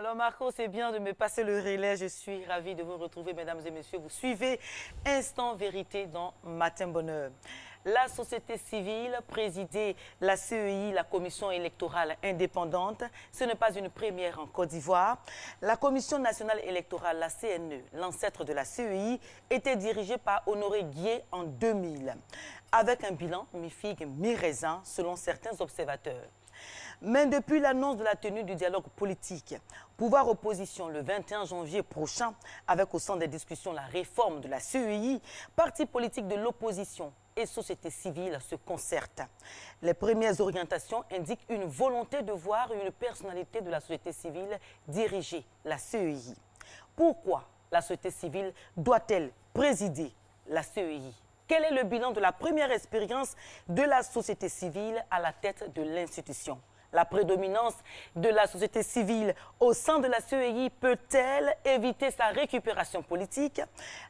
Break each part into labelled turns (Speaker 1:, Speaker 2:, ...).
Speaker 1: Alors Marco, c'est bien de me passer le relais. Je suis ravie de vous retrouver, mesdames et messieurs. Vous suivez Instant Vérité dans Matin Bonheur. La société civile, présidée la CEI, la Commission électorale indépendante, ce n'est pas une première en Côte d'Ivoire. La Commission nationale électorale, la CNE, l'ancêtre de la CEI, était dirigée par Honoré Guier en 2000, avec un bilan mi-figue, mi-raisin, selon certains observateurs. Mais depuis l'annonce de la tenue du dialogue politique, pouvoir-opposition le 21 janvier prochain, avec au centre des discussions la réforme de la CEI, partis politiques de l'opposition et société civile se concertent. Les premières orientations indiquent une volonté de voir une personnalité de la société civile diriger la CEI. Pourquoi la société civile doit-elle présider la CEI? Quel est le bilan de la première expérience de la société civile à la tête de l'institution? La prédominance de la société civile au sein de la CEI peut-elle éviter sa récupération politique?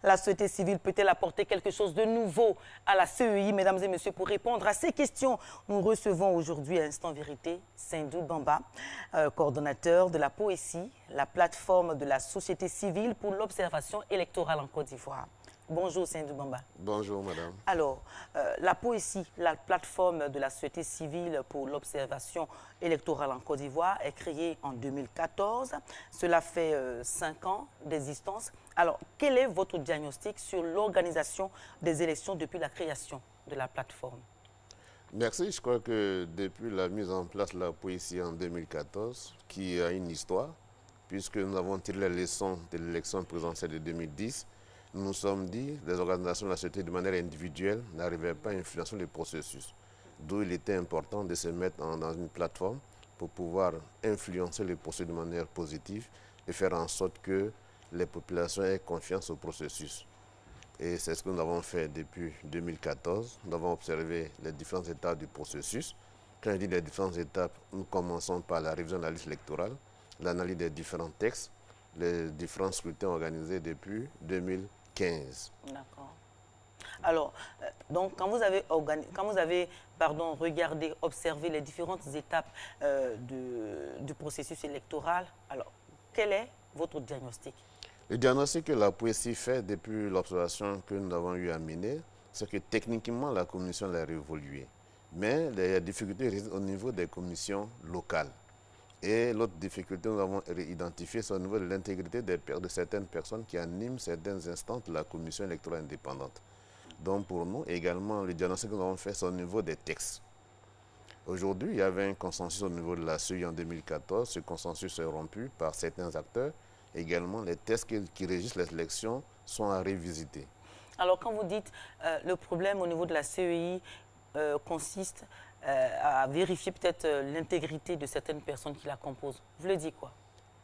Speaker 1: La société civile peut-elle apporter quelque chose de nouveau à la CEI? Mesdames et messieurs, pour répondre à ces questions, nous recevons aujourd'hui à Instant Vérité Seindou Bamba, coordonnateur de la POECI, la plateforme de la société civile pour l'observation électorale en Côte d'Ivoire. Bonjour Seindou Bamba.
Speaker 2: Bonjour madame.
Speaker 1: Alors, la POECI, la plateforme de la société civile pour l'observation électorale en Côte d'Ivoire, est créée en 2014. Cela fait 5 ans d'existence. Alors, quel est votre diagnostic sur l'organisation des élections depuis la création de la plateforme?
Speaker 2: Merci. Je crois que depuis la mise en place de la POECI en 2014, qui a une histoire, puisque nous avons tiré les leçons de l'élection présidentielle de 2010, nous nous sommes dit que les organisations de la société de manière individuelle n'arrivaient pas à influencer le processus. D'où il était important de se mettre dans une plateforme pour pouvoir influencer le processus de manière positive et faire en sorte que les populations aient confiance au processus. Et c'est ce que nous avons fait depuis 2014. Nous avons observé les différentes étapes du processus. Quand je dis les différentes étapes, nous commençons par la révision de la liste électorale, l'analyse des différents textes, les différents scrutins organisés depuis 2015.
Speaker 1: D'accord. Alors, donc, quand vous avez, regardé, observé les différentes étapes du processus électoral, alors, quel est votre diagnostic?
Speaker 2: Le diagnostic que la POECI fait depuis l'observation que nous avons eu à mener, c'est que techniquement, la commission a évolué. Mais les difficultés résident au niveau des commissions locales. Et l'autre difficulté que nous avons identifiée, c'est au niveau de l'intégrité de certaines personnes qui animent certains instants de la commission électorale indépendante. Donc pour nous, également, le diagnostic que nous avons fait, c'est au niveau des textes. Aujourd'hui, il y avait un consensus au niveau de la CEI en 2014. Ce consensus est rompu par certains acteurs. Également, les textes qui régissent les élections sont à révisiter.
Speaker 1: Alors quand vous dites le problème au niveau de la CEI consiste à vérifier peut-être l'intégrité de certaines personnes qui la composent. Vous voulez dire quoi?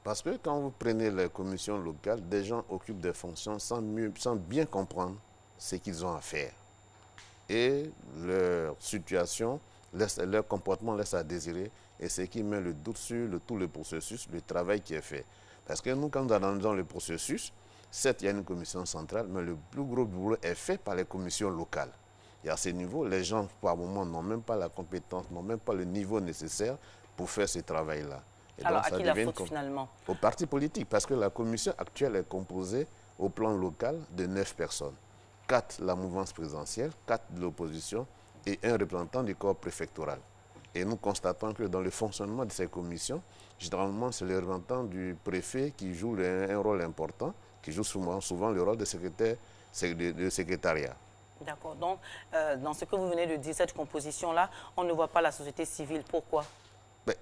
Speaker 2: Parce que quand vous prenez les commissions locales, des gens occupent des fonctions sans bien comprendre ce qu'ils ont à faire. Et leur situation, leur comportement laisse à désirer, et c'est ce qui met le doute sur tout le processus, le travail qui est fait. Parce que nous, quand nous analysons le processus, certes, il y a une commission centrale, mais le plus gros boulot est fait par les commissions locales. Et à ce niveau, les gens, par moment, n'ont même pas la compétence, n'ont même pas le niveau nécessaire pour faire ce travail-là.
Speaker 1: Alors, à qui la faute, finalement?
Speaker 2: Aux partis politiques, parce que la commission actuelle est composée, au plan local, de 9 personnes. 4 la mouvance présidentielle, 4 de l'opposition et 1 représentant du corps préfectoral. Et nous constatons que dans le fonctionnement de ces commissions, généralement, c'est le représentant du préfet qui joue un rôle important, qui joue souvent le rôle de secrétariat.
Speaker 1: D'accord. Donc, dans ce que vous venez de dire, cette composition-là, on ne voit pas la société civile. Pourquoi?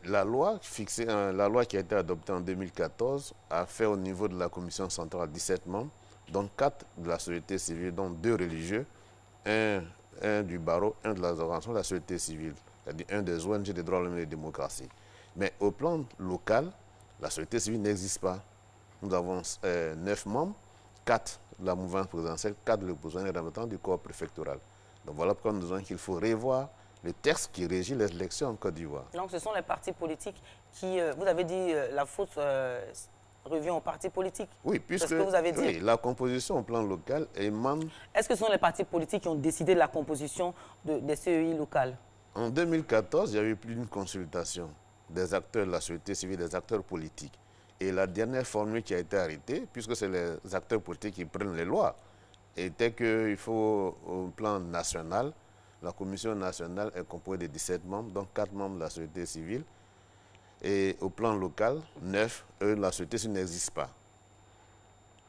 Speaker 2: La loi qui a été adoptée en 2014 a fait au niveau de la commission centrale 17 membres, dont 4 de la société civile, dont 2 religieux, un du barreau, 1 de la organisation de la société civile, c'est-à-dire 1 des ONG des droits de l'homme et de la démocratie. Mais au plan local, la société civile n'existe pas. Nous avons 9 membres, 4 de la mouvance présidentielle, 4 de l'opposition et représentants du corps préfectoral. Donc voilà pourquoi nous disons qu'il faut revoir le texte qui régit les élections en Côte d'Ivoire.
Speaker 1: Donc ce sont les partis politiques qui, vous avez dit, la faute revient aux partis politiques.
Speaker 2: Oui, puisque
Speaker 1: ce que vous avez dit.
Speaker 2: Oui, la composition au plan local émane...
Speaker 1: Est-ce que ce sont les partis politiques qui ont décidé de la composition des CEI locales?
Speaker 2: En 2014, il y a eu plus d'une consultation des acteurs de la société civile, des acteurs politiques. Et la dernière formule qui a été arrêtée, puisque c'est les acteurs politiques qui prennent les lois, était qu'il faut, au plan national, la commission nationale est composée de 17 membres, donc 4 membres de la société civile. Et au plan local, 9, la société civile n'existe pas.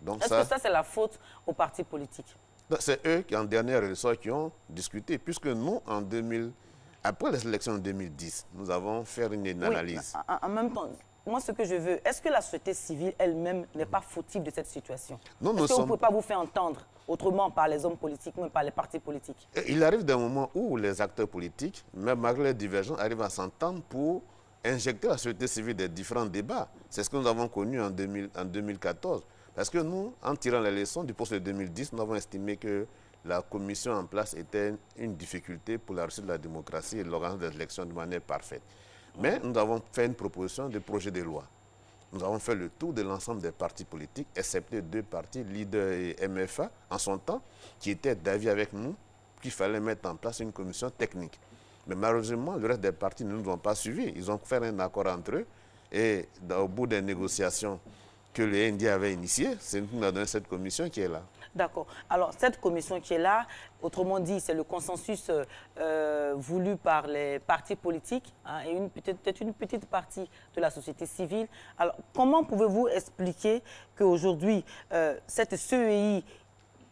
Speaker 1: Est-ce que ça, c'est la faute aux partis politiques?
Speaker 2: C'est eux qui, en dernière ressort, qui ont discuté, puisque nous, après les élections en 2010, nous avons fait une analyse.
Speaker 1: En même temps, moi, ce que je veux, est-ce que la société civile elle-même n'est pas fautive de cette situation? Est-ce que vous ne pouvez pas vous faire entendre autrement par les hommes politiques, même par les partis politiques?
Speaker 2: Il arrive des moments où les acteurs politiques, même malgré les divergences, arrivent à s'entendre pour injecter la société civile des différents débats. C'est ce que nous avons connu en 2014. Parce que nous, en tirant les leçons du procès de 2010, nous avons estimé que la commission en place était une difficulté pour la réussite de la démocratie et l'organisation des élections de manière parfaite. Mais nous avons fait une proposition de projet de loi. Nous avons fait le tour de l'ensemble des partis politiques, excepté 2 partis, Leader et MFA, en son temps, qui étaient d'avis avec nous qu'il fallait mettre en place une commission technique. Mais malheureusement, le reste des partis ne nous ont pas suivis. Ils ont fait un accord entre eux et au bout des négociations que le NDI avait initiées, c'est nous qui avons donné cette commission qui est là.
Speaker 1: D'accord. Alors, cette commission qui est là, autrement dit, c'est le consensus voulu par les partis politiques hein, et peut-être une petite partie de la société civile. Alors, comment pouvez-vous expliquer qu'aujourd'hui, cette CEI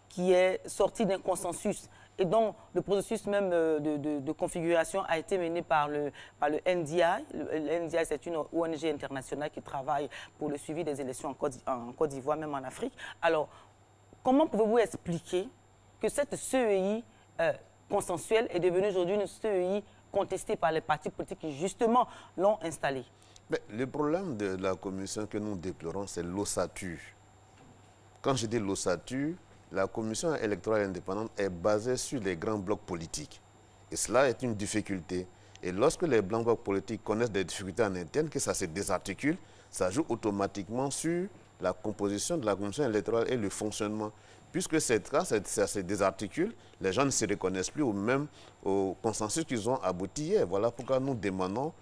Speaker 1: qui est sortie d'un consensus et dont le processus même de configuration a été mené par le NDI. Le NDI, c'est une ONG internationale qui travaille pour le suivi des élections en Côte d'Ivoire, même en Afrique. Alors, comment pouvez-vous expliquer que cette CEI consensuelle est devenue aujourd'hui une CEI contestée par les partis politiques qui, justement, l'ont installée?
Speaker 2: Le problème de la commission que nous déplorons, c'est l'ossature. Quand je dis l'ossature, la commission électorale indépendante est basée sur les grands blocs politiques. Et cela est une difficulté. Et lorsque les grands blocs politiques connaissent des difficultés en interne, que ça se désarticule, ça joue automatiquement sur la composition de la commission électorale et le fonctionnement. Puisque quand ça se désarticule, les gens ne se reconnaissent plus au consensus qu'ils ont abouti hier. Voilà pourquoi nous demandons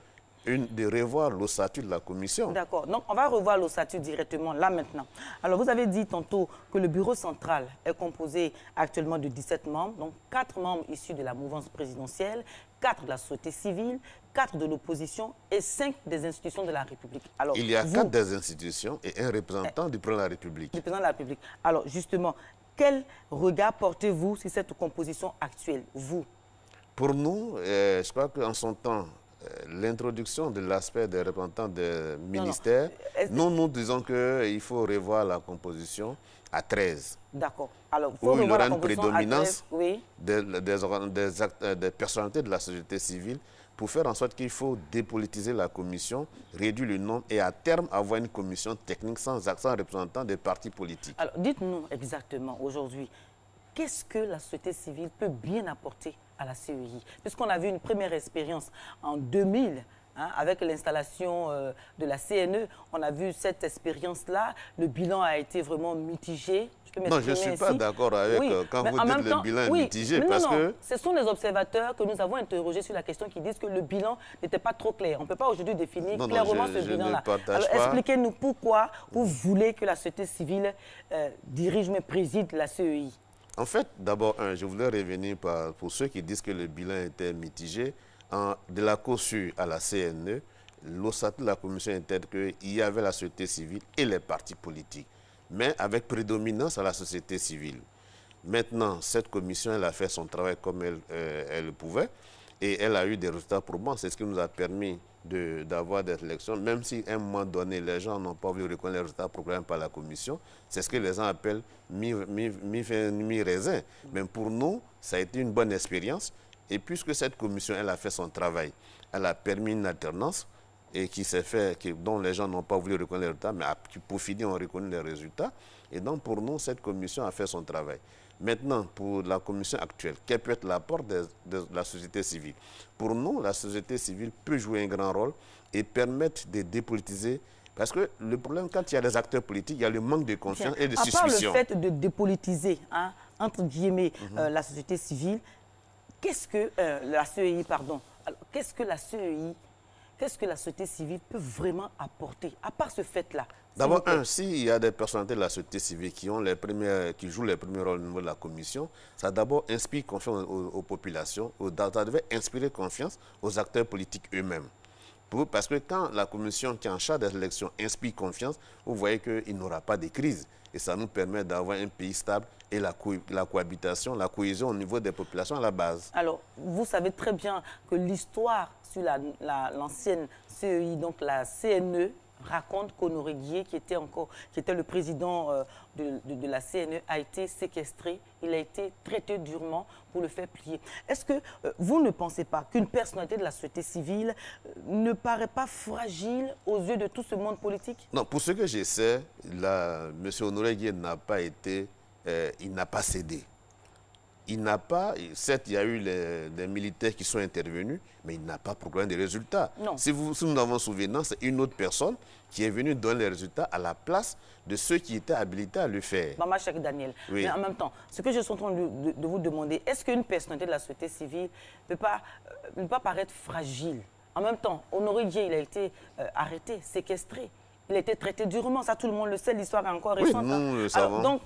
Speaker 2: de revoir l'ossature de la commission.
Speaker 1: D'accord. Donc, on va revoir l'ossature directement, là, maintenant. Alors, vous avez dit tantôt que le bureau central est composé actuellement de 17 membres, donc 4 membres issus de la mouvance présidentielle, 4 de la société civile, 4 de l'opposition et 5 des institutions de la République. Alors,
Speaker 2: il y a 4 des institutions et un représentant du président de la République.
Speaker 1: Du président de la République. Alors, justement, quel regard portez-vous sur cette composition actuelle, vous?
Speaker 2: Pour nous, je crois qu'en son temps, l'introduction de l'aspect des représentants des ministères, nous disons qu'il faut revoir la composition à 13.
Speaker 1: D'accord. Alors,
Speaker 2: où il y aura une prédominance des personnalités de la société civile pour faire en sorte qu'il faut dépolitiser la commission, réduire le nombre et à terme avoir une commission technique sans représentant des partis politiques.
Speaker 1: Alors, dites-nous exactement aujourd'hui, qu'est-ce que la société civile peut bien apporter à la CEI? Puisqu'on a vu une première expérience en 2000, hein, avec l'installation de la CNE, on a vu cette expérience-là, le bilan a été vraiment mitigé.
Speaker 2: Non, je ne suis pas d'accord avec quand vous dites le bilan est mitigé. Parce que
Speaker 1: ce sont les observateurs que nous avons interrogés sur la question qui disent que le bilan n'était pas trop clair. On ne peut pas aujourd'hui définir clairement ce bilan-là. Alors expliquez-nous pourquoi vous voulez que la société civile dirige mais préside la CEI.
Speaker 2: En fait, d'abord, je voulais revenir pour ceux qui disent que le bilan était mitigé. De la COSU à la CNE, l'ossature de la commission était qu'il y avait la société civile et les partis politiques, mais avec prédominance à la société civile. Maintenant, cette commission, elle a fait son travail comme elle pouvait et elle a eu des résultats probants. C'est ce qui nous a permis d'avoir des élections, même si à un moment donné, les gens n'ont pas voulu reconnaître les résultats proclamés par la commission. C'est ce que les gens appellent mi-raisin. Mais pour nous, ça a été une bonne expérience. Et puisque cette commission, elle a fait son travail, elle a permis une alternance et qui s'est fait, dont les gens n'ont pas voulu reconnaître les résultats, mais pour finir, on reconnaît les résultats. Et donc, pour nous, cette commission a fait son travail. Maintenant, pour la commission actuelle, quel peut être l'apport de la société civile? Pour nous, la société civile peut jouer un grand rôle et permettre de dépolitiser. Parce que le problème, quand il y a des acteurs politiques, il y a le manque de confiance et de suspicion.
Speaker 1: À part le fait de dépolitiser, hein, entre guillemets, la société civile, qu'est-ce que la CEI, pardon, qu'est-ce que la CEI, qu'est-ce que la société civile peut vraiment apporter, à part ce fait-là?
Speaker 2: D'abord, s'il y a des personnalités de la société civile qui jouent les premiers rôles au niveau de la commission, ça d'abord inspire confiance aux populations, ça devait inspirer confiance aux acteurs politiques eux-mêmes. Parce que quand la commission qui est en charge des élections inspire confiance, vous voyez qu'il n'y aura pas de crise. Et ça nous permet d'avoir un pays stable et la cohabitation, la cohésion au niveau des populations à la base.
Speaker 1: Alors, vous savez très bien que l'histoire sur l'ancienne CEI, donc la CNE, raconte qu'Honoré Guillet, qui était le président de la CNE, a été séquestré. Il a été traité durement pour le faire plier. Est-ce que vous ne pensez pas qu'une personnalité de la société civile ne paraît pas fragile aux yeux de tout ce monde politique?
Speaker 2: Non, pour ce que je sais, M. Honoré Guillet n'a pas été, il n'a pas cédé. Il n'a pas, certes, il y a eu des militaires qui sont intervenus, mais il n'a pas proclamé de résultats.
Speaker 1: Non.
Speaker 2: Si nous avons souvenance, c'est une autre personne qui est venue donner les résultats à la place de ceux qui étaient habilités à le faire.
Speaker 1: Mama Cheikh Daniel.
Speaker 2: Oui.
Speaker 1: Mais en même temps, ce que je suis en train de vous demander, est-ce qu'une personnalité de la société civile ne peut pas paraître fragile? En même temps, Honoré Guillet, il a été arrêté, séquestré. Il a été traité durement, ça tout le monde le sait, l'histoire est encore récente.
Speaker 2: Oui, nous le savons.
Speaker 1: Alors, donc,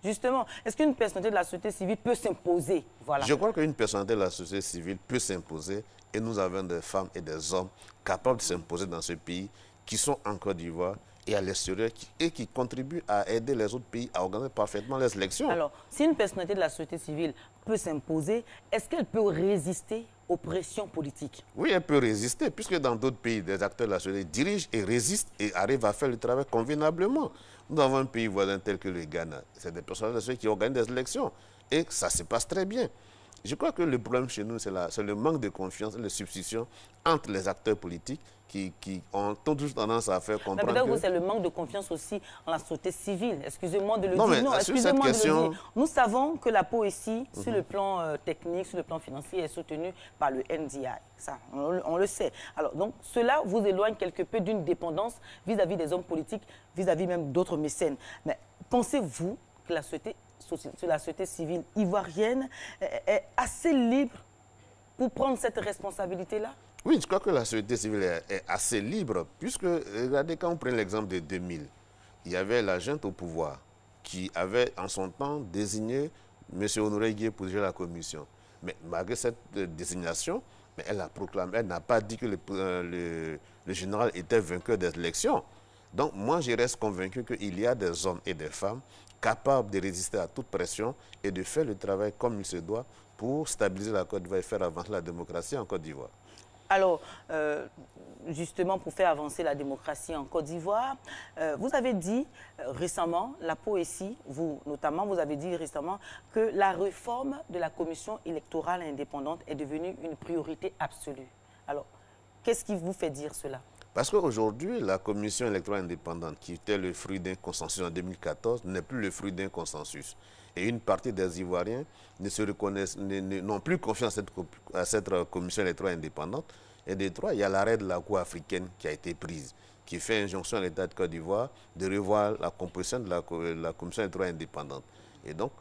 Speaker 1: justement, est-ce qu'une personnalité de la société civile peut s'imposer? Voilà.
Speaker 2: Je crois qu'une personnalité de la société civile peut s'imposer et nous avons des femmes et des hommes capables de s'imposer dans ce pays qui sont en Côte d'Ivoire et à l'extérieur et qui contribuent à aider les autres pays à organiser parfaitement les élections.
Speaker 1: Alors, si une personnalité de la société civile peut s'imposer, est-ce qu'elle peut résister aux pressions politiques?
Speaker 2: Oui, elle peut résister, puisque dans d'autres pays, des acteurs de la société dirigent et résistent et arrivent à faire le travail convenablement. Nous avons un pays voisin tel que le Ghana. C'est des personnes de la société qui organisent des élections. Et ça se passe très bien. Je crois que le problème chez nous, c'est le manque de confiance et de substitution entre les acteurs politiques qui ont toujours tendance à faire comprendre
Speaker 1: que... c'est le manque de confiance aussi en la société civile. Excusez-moi de le
Speaker 2: dire.
Speaker 1: Non, excusez-moi de le dire. Nous savons que la poésie, sur le plan technique, sur le plan financier, est soutenue par le NDI. Ça, on le sait. Alors, donc, cela vous éloigne quelque peu d'une dépendance vis-à-vis des hommes politiques, vis-à-vis même d'autres mécènes. Mais pensez-vous que la société civile ivoirienne est assez libre pour prendre cette responsabilité-là?
Speaker 2: Oui, je crois que la société civile est assez libre, puisque, regardez, quand on prend l'exemple de 2000, il y avait la junte au pouvoir qui avait, en son temps, désigné M. Honoré Guillet pour diriger la commission. Mais malgré cette désignation, elle a proclamé, elle n'a pas dit que le général était vainqueur des élections. Donc, moi, je reste convaincu qu'il y a des hommes et des femmes capables de résister à toute pression et de faire le travail comme il se doit pour stabiliser la Côte d'Ivoire et faire avancer la démocratie en Côte d'Ivoire.
Speaker 1: Alors, justement, pour faire avancer la démocratie en Côte d'Ivoire, vous avez dit récemment, la poésie, vous notamment, vous avez dit récemment que la réforme de la commission électorale indépendante est devenue une priorité absolue. Alors, qu'est-ce qui vous fait dire cela?
Speaker 2: Parce qu'aujourd'hui, la commission électorale indépendante, qui était le fruit d'un consensus en 2014, n'est plus le fruit d'un consensus. Et une partie des Ivoiriens n'ont plus confiance à cette commission électorale indépendante. Et de trois, il y a l'arrêt de la Cour africaine qui a été prise, qui fait injonction à l'État de Côte d'Ivoire de revoir la composition de la commission électorale indépendante. Et donc,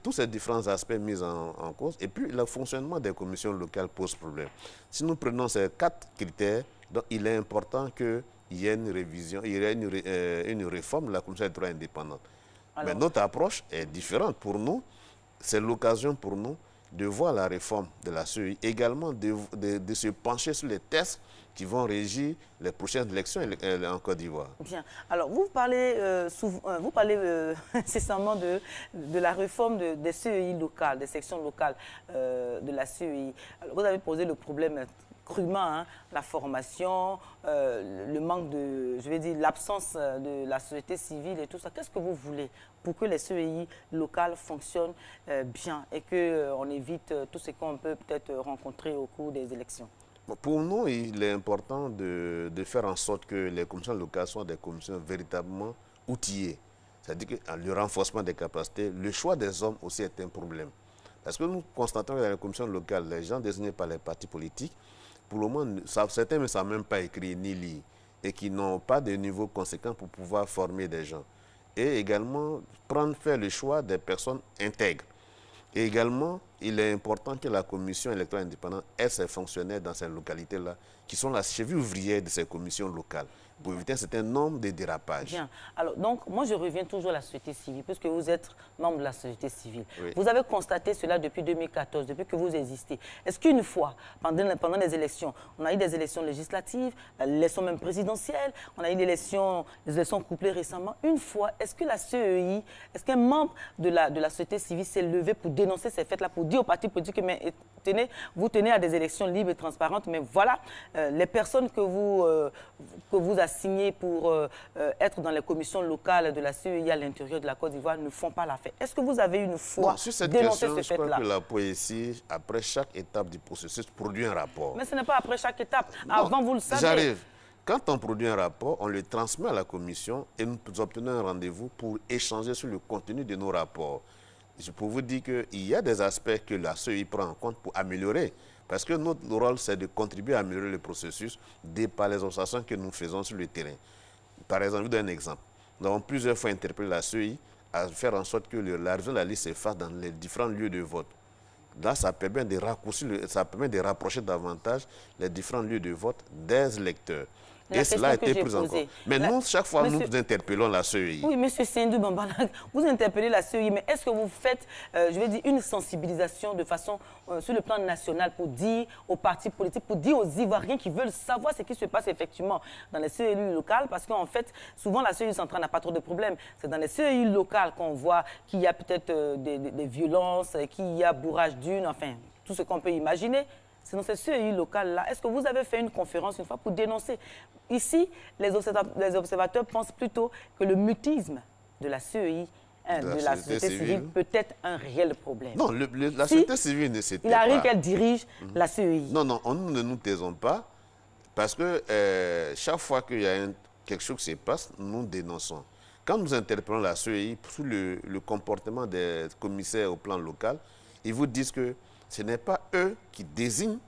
Speaker 2: tous ces différents aspects mis en cause, et puis le fonctionnement des commissions locales pose problème. Si nous prenons ces 4 critères, donc il est important qu'il y ait une révision, il y ait une réforme de la commission électorale indépendante. Alors, mais notre approche est différente. Pour nous, c'est l'occasion pour nous de voir la réforme de la CEI, également de se pencher sur les textes qui vont régir les prochaines élections en Côte d'Ivoire.
Speaker 1: Bien. Alors, vous parlez incessamment de la réforme des CEI locales, des sections locales de la CEI. Alors, vous avez posé le problème crûment, hein, la formation, le manque de, je vais dire, l'absence de la société civile et tout ça. Qu'est-ce que vous voulez pour que les CEI locales fonctionnent bien et qu'on évite tout ce qu'on peut peut-être rencontrer au cours des élections?
Speaker 2: Pour nous, il est important de faire en sorte que les commissions locales soient des commissions véritablement outillées. C'est-à-dire que le renforcement des capacités, le choix des hommes aussi est un problème. Parce que nous constatons que dans les commissions locales, les gens désignés par les partis politiques, pour le moment, certains ne savent même pas écrire ni lire et qui n'ont pas de niveau conséquent pour pouvoir former des gens. Et également, faire le choix des personnes intègres. Et également, il est important que la commission électorale indépendante ait ses fonctionnaires dans ces localités-là, qui sont la cheville ouvrière de ces commissions locales, pour éviter un certain nombre de dérapages.
Speaker 1: Bien. Alors, donc, moi, je reviens toujours à la société civile, puisque vous êtes membre de la société civile.
Speaker 2: Oui.
Speaker 1: Vous avez constaté cela depuis 2014, depuis que vous existez. Est-ce qu'une fois, pendant les élections, on a eu des élections législatives, l'élection même présidentielle, on a eu des élections couplées récemment, une fois, est-ce que la CEI, est-ce qu'un membre de la société civile s'est levé pour dénoncer ces faits-là, pour dire aux partis politiques, mais tenez, vous tenez à des élections libres et transparentes, mais voilà, les personnes que vous assignez pour être dans les commissions locales de la CEI à l'intérieur de la Côte d'Ivoire ne font pas l'affaire. Est-ce que vous avez une fois
Speaker 2: sur cette
Speaker 1: dénoncé
Speaker 2: question,
Speaker 1: ce fait-là?
Speaker 2: je crois que la poésie, après chaque étape du processus, produit un rapport.
Speaker 1: Mais ce n'est pas après chaque étape.
Speaker 2: Non,
Speaker 1: avant, vous le savez.
Speaker 2: J'arrive. Quand on produit un rapport, on le transmet à la commission et nous obtenons un rendez-vous pour échanger sur le contenu de nos rapports. Je peux vous dire qu'il y a des aspects que la CEI prend en compte pour améliorer. Parce que notre rôle, c'est de contribuer à améliorer le processus par les observations que nous faisons sur le terrain. Par exemple, je vous donne un exemple. Nous avons plusieurs fois interpellé la CEI à faire en sorte que la révision de la liste se fasse dans les différents lieux de vote. Là, ça permet de raccourcir, ça permet de rapprocher davantage les différents lieux de vote des électeurs. Et cela a été pris en compte. Mais nous, chaque fois, nous interpellons la CEI.
Speaker 1: Oui, M. Sindou Bambana, vous interpellez la CEI, mais est-ce que vous faites, je vais dire, une sensibilisation de façon sur le plan national pour dire aux partis politiques, pour dire aux Ivoiriens qui veulent savoir ce qui se passe effectivement dans les CEI locales? Parce qu'en fait, souvent, la CEI centrale n'a pas trop de problèmes. C'est dans les CEI locales qu'on voit qu'il y a peut-être des violences, qu'il y a bourrage d'une, enfin, tout ce qu'on peut imaginer. C'est dans ces CEI locales-là. Est-ce que vous avez fait une conférence une fois pour dénoncer? Ici, les observateurs pensent plutôt que le mutisme de la CEI, de la société civile, peut être un réel problème.
Speaker 2: Non, la société civile ne s'était pas...
Speaker 1: Il arrive qu'elle dirige la CEI.
Speaker 2: Non, non, nous ne nous taisons pas parce que chaque fois qu'il y a quelque chose qui se passe, nous dénonçons. Quand nous interpellons la CEI sur le comportement des commissaires au plan local, ils vous disent que ce n'est pas eux qui désignent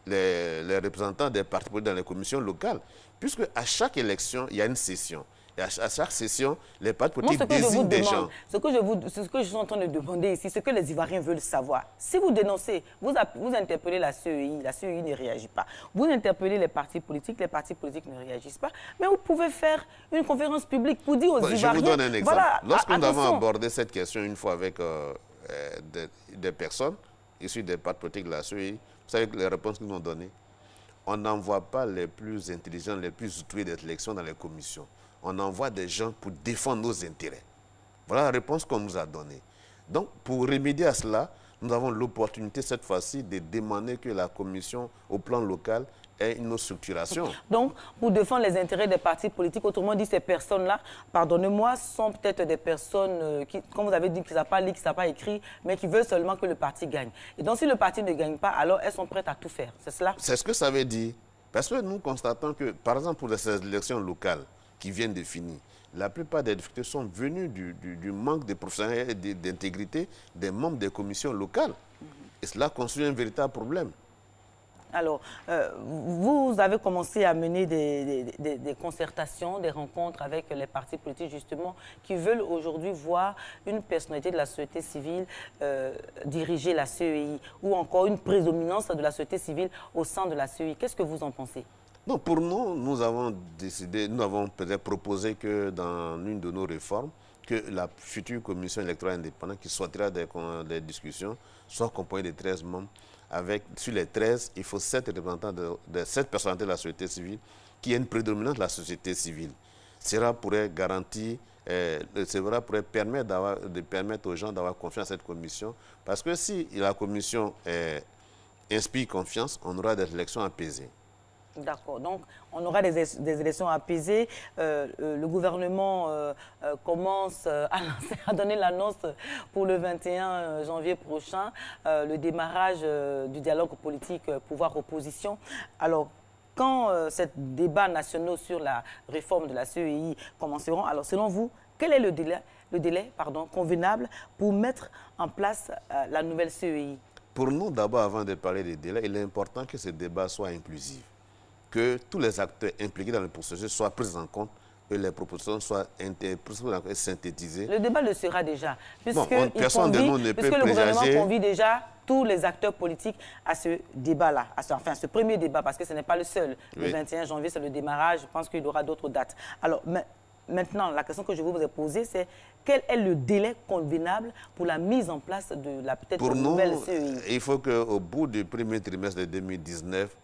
Speaker 2: les représentants des partis politiques dans les commissions locales, puisque à chaque élection, il y a une session. Et à chaque session, les partis politiques désignent des gens.
Speaker 1: Ce que je suis en train de demander ici, ce que les Ivoiriens veulent savoir. Si vous dénoncez, vous interpellez la CEI ne réagit pas. Vous interpellez les partis politiques ne réagissent pas. Mais vous pouvez faire une conférence publique pour dire aux Ivoiriens...
Speaker 2: Je vous donne un exemple.
Speaker 1: Voilà,
Speaker 2: lorsque nous avons abordé cette question une fois avec des personnes issues des partis politiques de la CEI, vous savez les réponses qu'ils nous ont données. On n'envoie pas les plus intelligents, les plus outillés des élections dans les commissions. On envoie des gens pour défendre nos intérêts. Voilà la réponse qu'on nous a donnée. Donc, pour remédier à cela, nous avons l'opportunité cette fois-ci de demander que la commission au plan local ait une autre structuration.
Speaker 1: Donc, pour défendre les intérêts des partis politiques, autrement dit, ces personnes-là, pardonnez-moi, sont peut-être des personnes qui, comme vous avez dit, qui ne savent pas lire, qui ne savent pas écrire, mais qui veulent seulement que le parti gagne. Et donc, si le parti ne gagne pas, alors elles sont prêtes à tout faire. C'est cela?
Speaker 2: C'est ce que ça veut dire. Parce que nous constatons que, par exemple, pour ces élections locales qui viennent de finir, la plupart des difficultés sont venues du manque de professionnalisme et d'intégrité des membres des commissions locales. Et cela constitue un véritable problème.
Speaker 1: Alors, vous avez commencé à mener des concertations, des rencontres avec les partis politiques, justement, qui veulent aujourd'hui voir une personnalité de la société civile diriger la CEI, ou encore une prédominance de la société civile au sein de la CEI. Qu'est-ce que vous en pensez?
Speaker 2: Non, pour nous, nous avons décidé, nous avons peut-être proposé que dans une de nos réformes, que la future commission électorale indépendante qui sortira des discussions soit composée de 13 membres. Sur les 13, il faut 7 représentants de 7 personnalités de la société civile qui aient une prédominance de la société civile. Cela pourrait garantir, cela pourrait permettre aux gens d'avoir confiance à cette commission. Parce que si la commission inspire confiance, on aura des élections apaisées.
Speaker 1: D'accord. Donc, on aura des élections apaisées. Le gouvernement commence à donner l'annonce pour le 21 janvier prochain, le démarrage du dialogue politique pouvoir-opposition. Alors, quand ces débats nationaux sur la réforme de la CEI commenceront, alors selon vous, quel est le délai convenable pour mettre en place la nouvelle CEI?
Speaker 2: Pour nous, d'abord, avant de parler des délais, il est important que ce débat soit inclusif, que tous les acteurs impliqués dans le processus soient pris en compte que les propositions soient synthétisées.
Speaker 1: Le débat le sera déjà, puisque,
Speaker 2: bon, personne de nous ne peut
Speaker 1: le gouvernement
Speaker 2: présager.
Speaker 1: convie déjà tous les acteurs politiques à ce débat-là, enfin, ce premier débat, parce que ce n'est pas le seul. Le 21 janvier, c'est le démarrage. Je pense qu'il y aura d'autres dates. Alors, maintenant, la question que je vous ai posée, c'est quel est le délai convenable pour la mise en place de la peut-être nouvelle CEI?
Speaker 2: Il faut qu'au bout du premier trimestre de 2019,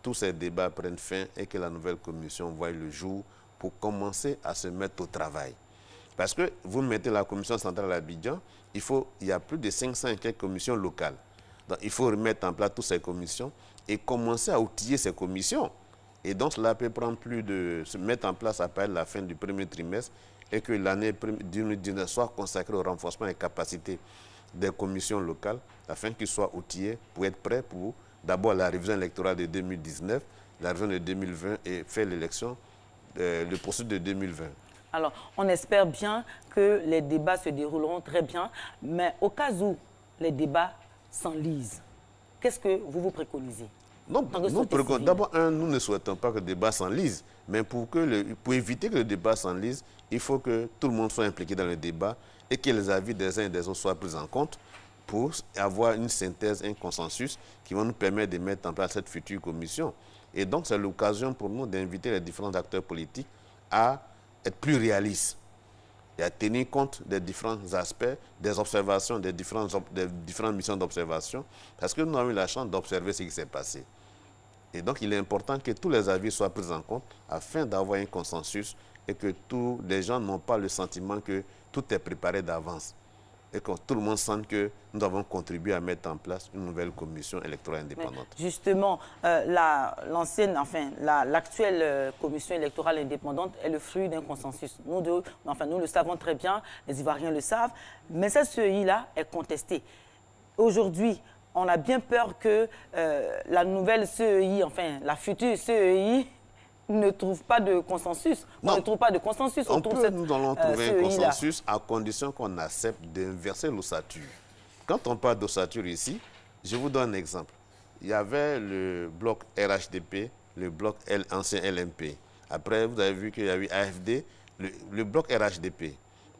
Speaker 2: tous ces débats prennent fin et que la nouvelle commission voie le jour pour commencer à se mettre au travail. Parce que vous mettez la commission centrale à Abidjan, il y a plus de 500 et quelques commissions locales. Donc, il faut remettre en place toutes ces commissions et commencer à outiller ces commissions. Et donc, cela peut prendre se mettre en place après la fin du premier trimestre et que l'année 2019 soit consacrée au renforcement des capacités des commissions locales afin qu'ils soient outillés pour être prêts pour d'abord la révision électorale de 2019, la révision de 2020 et faire l'élection, le processus de 2020.
Speaker 1: Alors, on espère bien que les débats se dérouleront très bien, mais au cas où les débats s'enlisent, qu'est-ce que vous préconisez?
Speaker 2: D'abord, nous ne souhaitons pas que le débat s'enlise, mais pour éviter que le débat s'enlise, il faut que tout le monde soit impliqué dans le débat et que les avis des uns et des autres soient pris en compte pour avoir une synthèse, un consensus qui va nous permettre de mettre en place cette future commission. Et donc, c'est l'occasion pour nous d'inviter les différents acteurs politiques à être plus réalistes et à tenir compte des différents aspects, des observations, des différentes missions d'observation, parce que nous avons eu la chance d'observer ce qui s'est passé. Et donc, il est important que tous les avis soient pris en compte afin d'avoir un consensus et que tous les gens n'ont pas le sentiment que tout est préparé d'avance et que tout le monde sente que nous avons contribué à mettre en place une nouvelle commission électorale indépendante.
Speaker 1: Mais justement, l'actuelle commission électorale indépendante est le fruit d'un consensus. Nous le savons très bien, les Ivoiriens le savent, mais cette CEI-là est contestée. Aujourd'hui, on a bien peur que la nouvelle CEI, enfin la future CEI, ne trouve pas de consensus. On ne trouve pas de consensus autour de cette
Speaker 2: nous allons trouver un consensus à condition qu'on accepte d'inverser l'ossature. Quand on parle d'ossature ici, je vous donne un exemple. Il y avait le bloc RHDP, le bloc ancien LMP. Après, vous avez vu qu'il y a eu AFD, le bloc RHDP,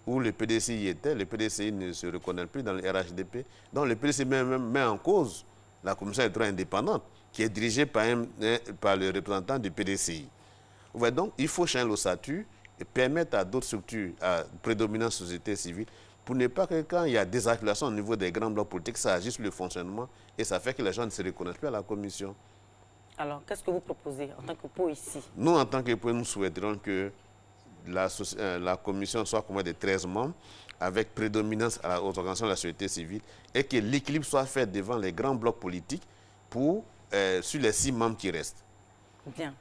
Speaker 2: où le PDCI y était. Le PDCI ne se reconnaît plus dans le RHDP. Donc le PDCI met en cause la commission électorale indépendante, qui est dirigée par le représentant du PDCI. Ouais, donc, il faut changer l'ossature et permettre à d'autres structures, à prédominante société civile, pour ne pas que quand il y a des accusations au niveau des grands blocs politiques, ça agisse sur le fonctionnement et ça fait que les gens ne se reconnaissent plus à la commission.
Speaker 1: Alors, qu'est-ce que vous proposez en tant que PO ici?
Speaker 2: Nous, en tant que PO, nous souhaiterons que la commission soit composée de 13 membres avec prédominance aux organisations de la société civile et que l'équilibre soit fait devant les grands blocs politiques sur les 6 membres qui restent.
Speaker 1: Bien.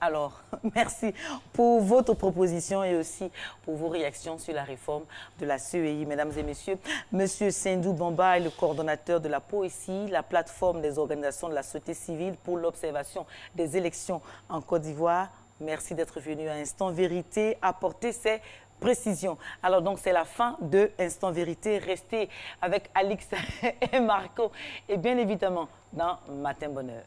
Speaker 1: Alors, merci pour votre proposition et aussi pour vos réactions sur la réforme de la CEI. Mesdames et messieurs, Monsieur Sendou Bamba est le coordonnateur de la POECI, la plateforme des organisations de la société civile pour l'observation des élections en Côte d'Ivoire. Merci d'être venu à Instant Vérité apporter ces précisions. Alors donc, c'est la fin de Instant Vérité. Restez avec Alix et Marco et bien évidemment dans Matin Bonheur.